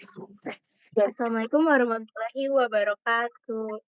Ya, Assalamualaikum warahmatullahi wabarakatuh.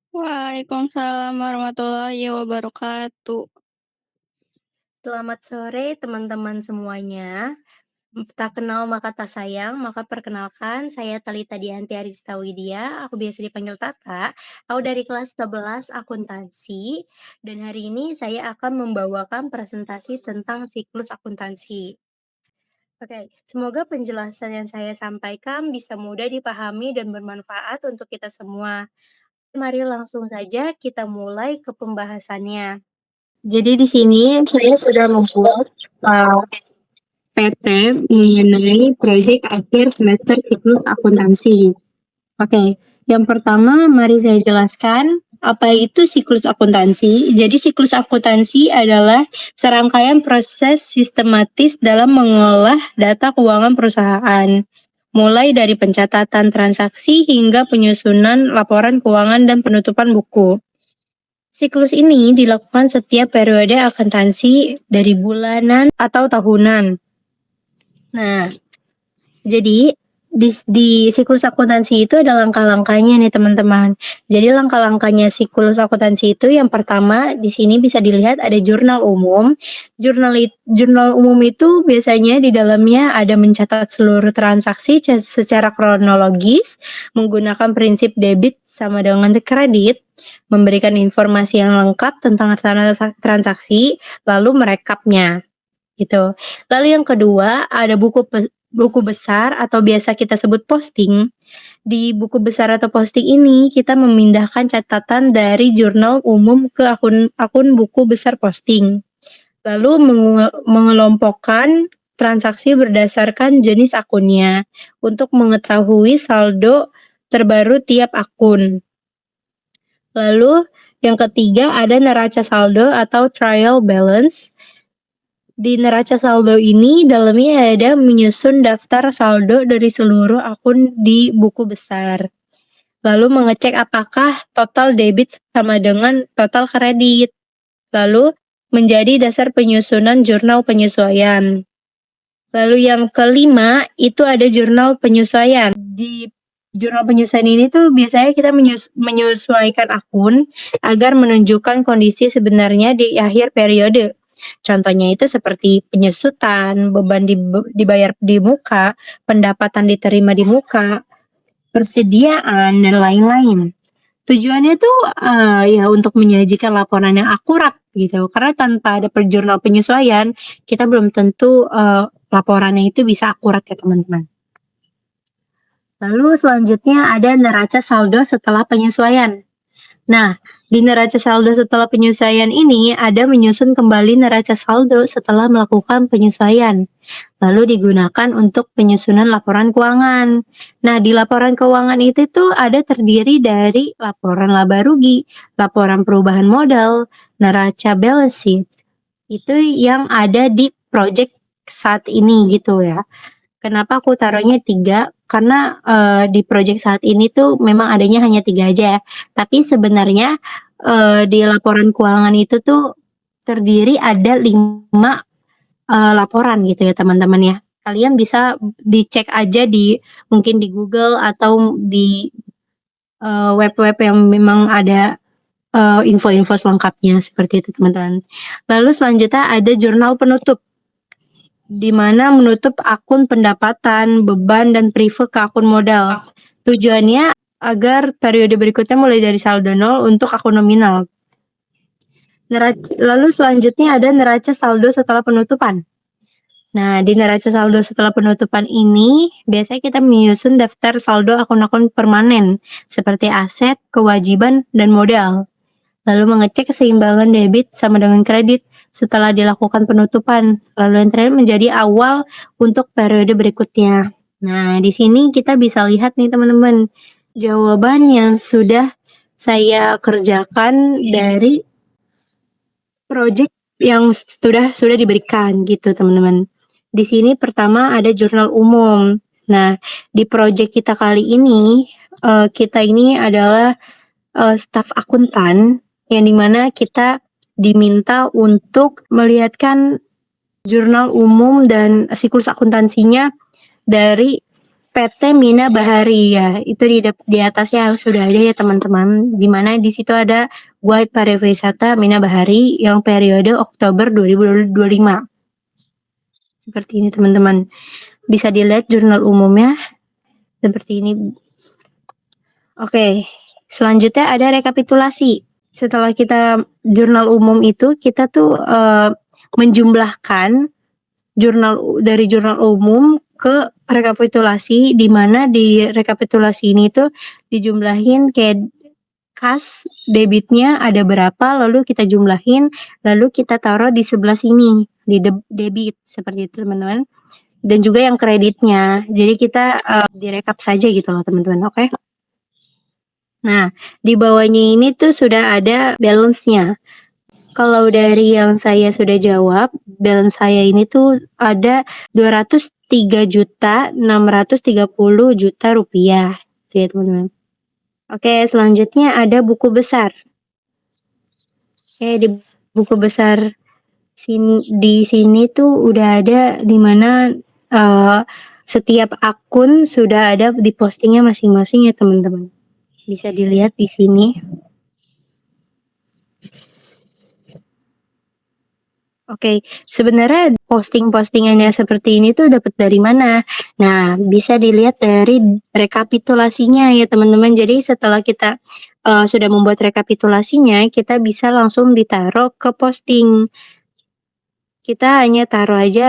Waalaikumsalam warahmatullahi wabarakatuh. Selamat sore teman-teman semuanya. Tak kenal maka tak sayang, maka perkenalkan saya Talita Dianti Arista Widya, aku biasa dipanggil Tata. Aku dari kelas 11 akuntansi dan hari ini saya akan membawakan presentasi tentang siklus akuntansi. Oke, semoga penjelasan yang saya sampaikan bisa mudah dipahami dan bermanfaat untuk kita semua. Mari langsung saja kita mulai ke pembahasannya. Jadi di sini saya sudah membuat PT mengenai proyek akhir semester siklus akuntansi. Oke, yang pertama mari saya jelaskan apa itu siklus akuntansi. Jadi siklus akuntansi adalah serangkaian proses sistematis dalam mengolah data keuangan perusahaan. Mulai dari pencatatan transaksi hingga penyusunan laporan keuangan dan penutupan buku. Siklus ini dilakukan setiap periode akuntansi dari bulanan atau tahunan. Nah, jadi di siklus akuntansi itu ada langkah-langkahnya nih teman-teman. Jadi langkah-langkahnya siklus akuntansi itu yang pertama di sini bisa dilihat ada jurnal umum. Jurnal umum itu biasanya di dalamnya ada mencatat seluruh transaksi secara kronologis menggunakan prinsip debit sama dengan kredit, memberikan informasi yang lengkap tentang transaksi, lalu merekapnya gitu. Lalu yang kedua ada buku besar atau biasa kita sebut posting. Di buku besar atau posting ini kita memindahkan catatan dari jurnal umum ke akun buku besar posting. Lalu mengelompokkan transaksi berdasarkan jenis akunnya untuk mengetahui saldo terbaru tiap akun. Lalu yang ketiga ada neraca saldo atau trial balance. Di neraca saldo ini dalamnya ada menyusun daftar saldo dari seluruh akun di buku besar. Lalu mengecek apakah total debit sama dengan total kredit. Lalu menjadi dasar penyusunan jurnal penyesuaian. Lalu yang kelima itu ada jurnal penyesuaian. Di jurnal penyesuaian ini tuh biasanya kita menyesuaikan akun agar menunjukkan kondisi sebenarnya di akhir periode. Contohnya itu seperti penyusutan, beban dibayar di muka, pendapatan diterima di muka, persediaan, dan lain-lain. Tujuannya tuh ya untuk menyajikan laporan yang akurat gitu. Karena tanpa ada jurnal penyesuaian, kita belum tentu laporannya itu bisa akurat ya teman-teman. Lalu selanjutnya ada neraca saldo setelah penyesuaian. Nah, di neraca saldo setelah penyesuaian ini ada menyusun kembali neraca saldo setelah melakukan penyesuaian. Lalu digunakan untuk penyusunan laporan keuangan. Nah, di laporan keuangan itu tuh ada terdiri dari laporan laba rugi, laporan perubahan modal, neraca balance sheet. Itu yang ada di project saat ini gitu ya. Kenapa aku taruhnya 3? Karena di project saat ini tuh memang adanya hanya 3 aja. Tapi sebenarnya di laporan keuangan itu tuh terdiri ada 5 laporan gitu ya teman-teman ya. Kalian bisa dicek aja mungkin di Google atau di web-web yang memang ada info-info selengkapnya seperti itu teman-teman. Lalu selanjutnya ada jurnal penutup, di mana menutup akun pendapatan, beban, dan prive ke akun modal. Tujuannya agar periode berikutnya mulai dari saldo nol untuk akun nominal. Lalu selanjutnya ada neraca saldo setelah penutupan. Nah, di neraca saldo setelah penutupan ini, biasanya kita menyusun daftar saldo akun-akun permanen, seperti aset, kewajiban, dan modal. Lalu mengecek keseimbangan debit sama dengan kredit setelah dilakukan penutupan. Lalu yang terakhir menjadi awal untuk periode berikutnya. Nah, di sini kita bisa lihat nih teman-teman, jawaban yang sudah saya kerjakan dari project yang sudah diberikan gitu teman-teman. Di sini pertama ada jurnal umum. Nah, di project kita kali ini, kita ini adalah staf akuntan yang dimana kita diminta untuk melihatkan jurnal umum dan siklus akuntansinya dari PT Mina Bahari ya, itu di atasnya sudah ada ya teman-teman, di mana di situ ada Guide Pariwisata Mina Bahari yang periode Oktober 2025. Seperti ini teman-teman. Bisa dilihat jurnal umumnya seperti ini. Oke, selanjutnya ada rekapitulasi. Setelah kita jurnal umum itu, kita tuh menjumlahkan dari jurnal umum ke rekapitulasi, di mana di rekapitulasi ini tuh dijumlahin kayak kas debitnya ada berapa, lalu kita jumlahin, lalu kita taruh di sebelah sini di debit seperti itu teman-teman. Dan juga yang kreditnya. Jadi kita direkap saja gitu loh teman-teman. Oke. Nah, di bawahnya ini tuh sudah ada balance-nya. Kalau dari yang saya sudah jawab, balance saya ini tuh ada 203.630 juta rupiah. Itu ya teman-teman. Oke, selanjutnya ada buku besar. Oke, di buku besar di sini tuh udah ada di mana setiap akun sudah ada di postingnya masing-masing ya teman-teman. Bisa dilihat di sini. Oke, sebenarnya posting-postingannya seperti ini tuh dapat dari mana? Nah, bisa dilihat dari rekapitulasinya ya teman-teman. Jadi setelah kita sudah membuat rekapitulasinya, kita bisa langsung ditaruh ke posting. Kita hanya taruh aja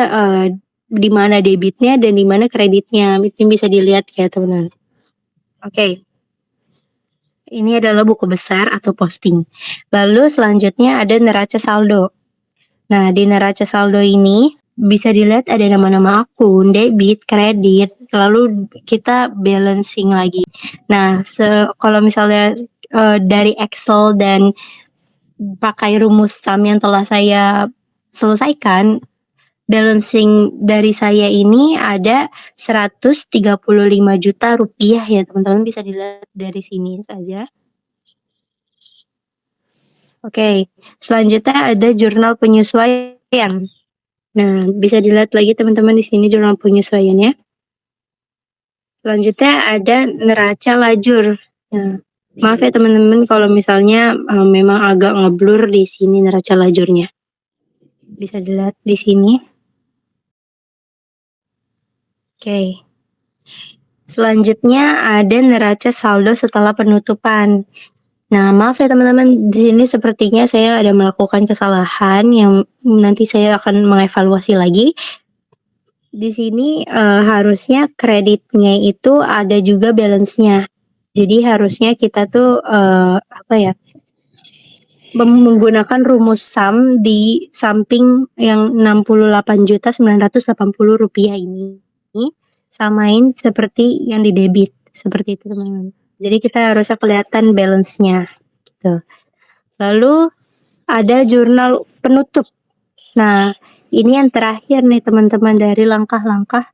di mana debitnya dan di mana kreditnya. Itu bisa dilihat ya teman-teman. Oke. Ini adalah buku besar atau posting. Lalu selanjutnya ada neraca saldo. Nah, di neraca saldo ini bisa dilihat ada nama-nama akun, debit, kredit, lalu kita balancing lagi. Nah, kalau misalnya dari Excel dan pakai rumus SAM yang telah saya selesaikan, balancing dari saya ini ada 135 juta rupiah ya teman-teman, bisa dilihat dari sini saja. Oke, selanjutnya ada jurnal penyesuaian. Nah, bisa dilihat lagi teman-teman di sini jurnal penyesuaiannya. Selanjutnya ada neraca lajur. Nah, maaf ya teman-teman kalau misalnya memang agak ngeblur di sini neraca lajurnya. Bisa dilihat di sini. Oke. Selanjutnya ada neraca saldo setelah penutupan. Nah, maaf ya teman-teman, di sini sepertinya saya ada melakukan kesalahan yang nanti saya akan mengevaluasi lagi. Di sini harusnya kreditnya itu ada juga balance-nya. Jadi harusnya kita tuh menggunakan rumus SAM di samping yang 68.980 rupiah ini samain seperti yang di debit, seperti itu teman-teman. Jadi kita harusnya kelihatan balance-nya gitu. Lalu ada jurnal penutup. Nah, ini yang terakhir nih teman-teman dari langkah-langkah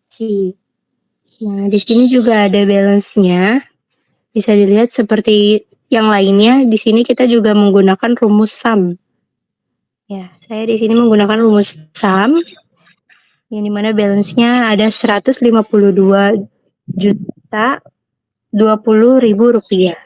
sih. Nah, di sini juga ada balance-nya. Bisa dilihat seperti yang lainnya, di sini kita juga menggunakan rumus SAM. Ya, saya di sini menggunakan rumus SAM yang dimana balance-nya ada 152 juta 20 ribu rupiah.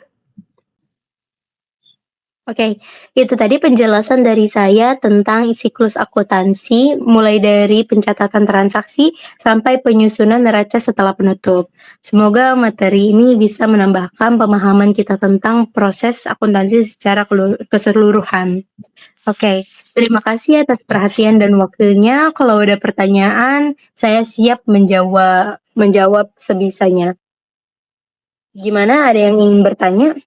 Oke, itu tadi penjelasan dari saya tentang siklus akuntansi mulai dari pencatatan transaksi sampai penyusunan neraca setelah penutup. Semoga materi ini bisa menambahkan pemahaman kita tentang proses akuntansi secara keseluruhan. Oke, terima kasih atas perhatian dan waktunya. Kalau ada pertanyaan, saya siap menjawab sebisanya. Gimana, ada yang ingin bertanya?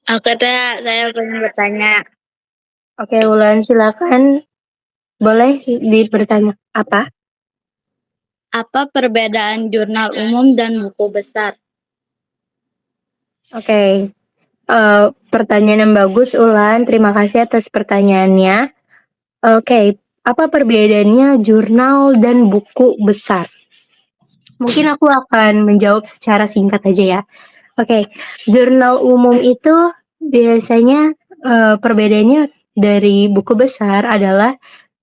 Oke teh, saya pengen bertanya. Oke, Wulan silakan. Boleh bertanya apa? Apa perbedaan jurnal umum dan buku besar? Oke, pertanyaan yang bagus, Ulan. Terima kasih atas pertanyaannya. Oke, apa perbedaannya jurnal dan buku besar? Mungkin aku akan menjawab secara singkat aja ya. Oke, jurnal umum itu biasanya perbedaannya dari buku besar adalah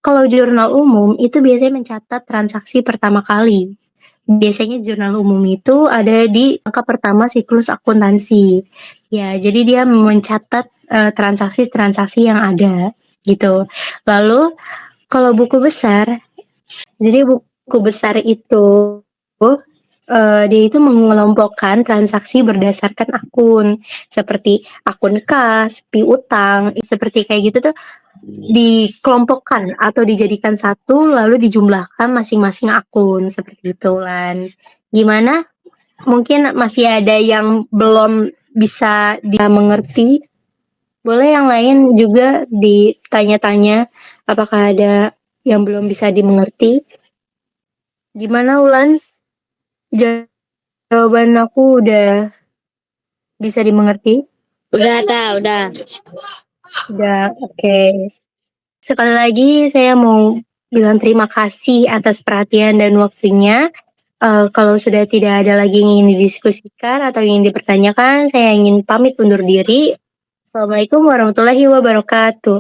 Kalau jurnal umum itu biasanya mencatat transaksi pertama kali. Biasanya jurnal umum itu ada di angka pertama siklus akuntansi. Ya, jadi dia mencatat, transaksi-transaksi yang ada, gitu. Lalu kalau buku besar, jadi buku besar itu, dia itu mengelompokkan transaksi berdasarkan akun, seperti akun kas, piutang, seperti kayak gitu tuh dikelompokkan atau dijadikan satu lalu dijumlahkan masing-masing akun, seperti itu, Lan. Gimana? Mungkin masih ada yang belum bisa dia mengerti? Boleh yang lain juga ditanya-tanya, apakah ada yang belum bisa dimengerti? Gimana Ulan? Jawaban aku udah bisa dimengerti? Udah, Kak, udah. Udah, oke. Sekali lagi saya mau bilang terima kasih atas perhatian dan waktunya. Kalau sudah tidak ada lagi yang ingin didiskusikan atau ingin dipertanyakan, saya ingin pamit undur diri. Assalamualaikum warahmatullahi wabarakatuh.